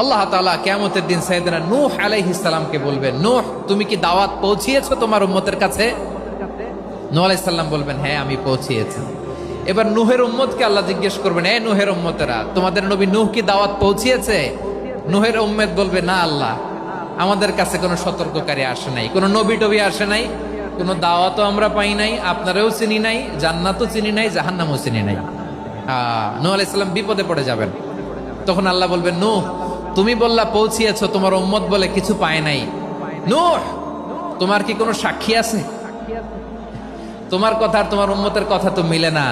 আল্লাহ তাআলা কিয়ামতের দিন সাইয়েদনা নূহ আলাইহিস সালামকে বলবেন, নূহ তুমি কি দাওয়াত পৌঁছিয়েছো তোমার উম্মতের কাছে? নূহ আলাইহিস সালাম বলবেন, হ্যাঁ আমি পৌঁছিয়েছি। এবার নূহের উম্মতকে আল্লাহ জিজ্ঞেস করবেন, এ নূহের উম্মতেরা, তোমাদের নবী নূহ কি দাওয়াত পৌঁছিয়েছে? নূহের উম্মত বলবে, না আল্লাহ, আমাদের কাছে কোনো সতর্ককারী আসে নাই, কোনো নবী টবি আসে নাই, কোনো দাওয়াতও আমরা পাই নাই, আপনারাও চিনি নাই, জান্নাতও চিনি নাই, জাহান্নামও চিনি নাই। নূহ আলাইহিস সালাম বিপদে পড়ে যাবেন। তখন আল্লাহ বলবেন, নূহ তুমি বললা পৌঁছিয়েছো, তোমার উম্মত বলে কিছু পায় নাই। নূহ তোমার কি কোনো সাক্ষী আছে? তোমার কথা আর তোমার উম্মতের কথা তো মিলে না।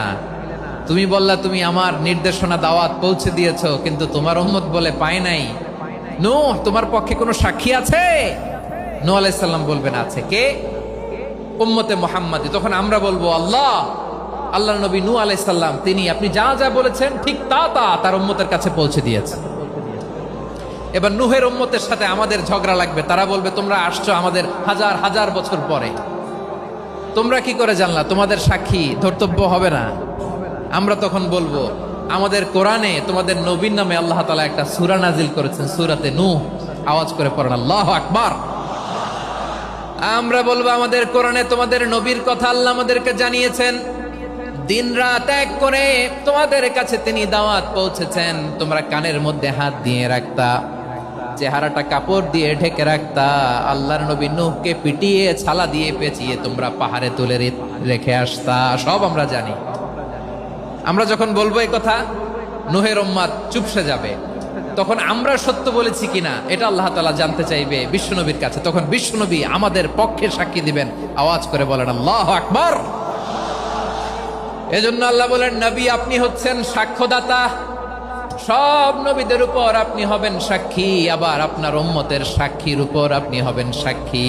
তুমি বললা তুমি আমার নির্দেশনা দাওয়াত পৌঁছে দিয়েছো, কিন্তু তোমার উম্মত বলে পায় নাই। নূহ তোমার পক্ষে কোনো সাক্ষী আছে? নূহ আলাইহিস সালাম বলবেন, আছে। কে? উম্মতে মুহাম্মাদি। তখন আমরা বলবো, আল্লাহ, আল্লাহর নবী নূহ আলাইহিস সালাম তিনি আপনি যা যা বলেছেন ঠিক তা তার উম্মতের কাছে পৌঁছে দিয়েছে। এবার নূহের উম্মতের সাথে আমাদের ঝগড়া লাগবে। তারা বলবে, তোমরা আসছো আমাদের হাজার হাজার বছর পরে, তোমরা কি করে জানলা? তোমাদের সাক্ষী ধর্তব্য হবে না? আমরা তখন বলবো, আমাদের কোরআনে তোমাদের নবীর নামে আল্লাহ তাআলা একটা সূরা নাজিল করেছেন, সূরাতে নূহ। আওয়াজ করে পড়েন আল্লাহু আকবার। আমরা বলবো, আমাদের কোরআনে তোমাদের নবীর কথা আল্লাহ আমাদেরকে জানিয়েছেন, দিন রাত এক করে তোমাদের কাছে তিনি দাওয়াত পৌঁছেছেন। তোমরা কানের মধ্যে হাত দিয়ে রাখতা, চেহারাটা কাপড় দিয়ে ঢেকে রাখতা, আল্লাহর নবী নূহকে পিটিয়ে ছালা দিয়ে পেঁচিয়ে তোমরা পাহাড়ে তুলে রেখে আসতা। সব আমরা জানি। আমরা যখন বলবো এই কথা, নূহের উম্মত চুপসে যাবে। তখন আমরা সত্য বলেছি কিনা এটা আল্লাহ তাআলা জানতে চাইবে বিশ্বনবীর কাছে। তখন বিশ্বনবী আমাদের পক্ষে সাক্ষী দিবেন। আওয়াজ করে বলেন আল্লাহু আকবার। এজন্য আল্লাহ বলেন, নবী আপনি হচ্ছেন সাক্ষ্যদাতা, সব নবীদের উপর আপনি হবেন সাক্ষী, আবার আপনার উম্মতের সাক্ষীর উপর আপনি হবেন সাক্ষী।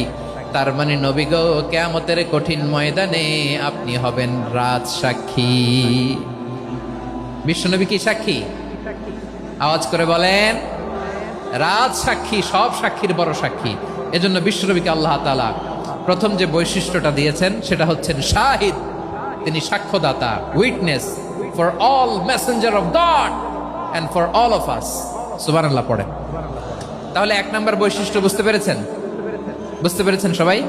তার মানে নবী গো, কিয়ামতের কঠিন ময়দানে আপনি হবেন রাজ সাক্ষী। বিশ্বনবী কি সাক্ষী? আওয়াজ করে বলেন, রাজ সাক্ষী, সব সাক্ষীর বড় সাক্ষী। এজন্য বিশ্বনবীকে আল্লাহ তাআলা প্রথম যে বৈশিষ্ট্যটা দিয়েছেন সেটা হচ্ছেন শাহিদ। তিনি সাক্ষ্যদাতা, witness for all messenger of God and for all of us. সুবহানাল্লাহ পড়েন। তাহলে এক নাম্বার বৈশিষ্ট্য বুঝতে পেরেছেন? বুঝতে পেরেছেন সবাই?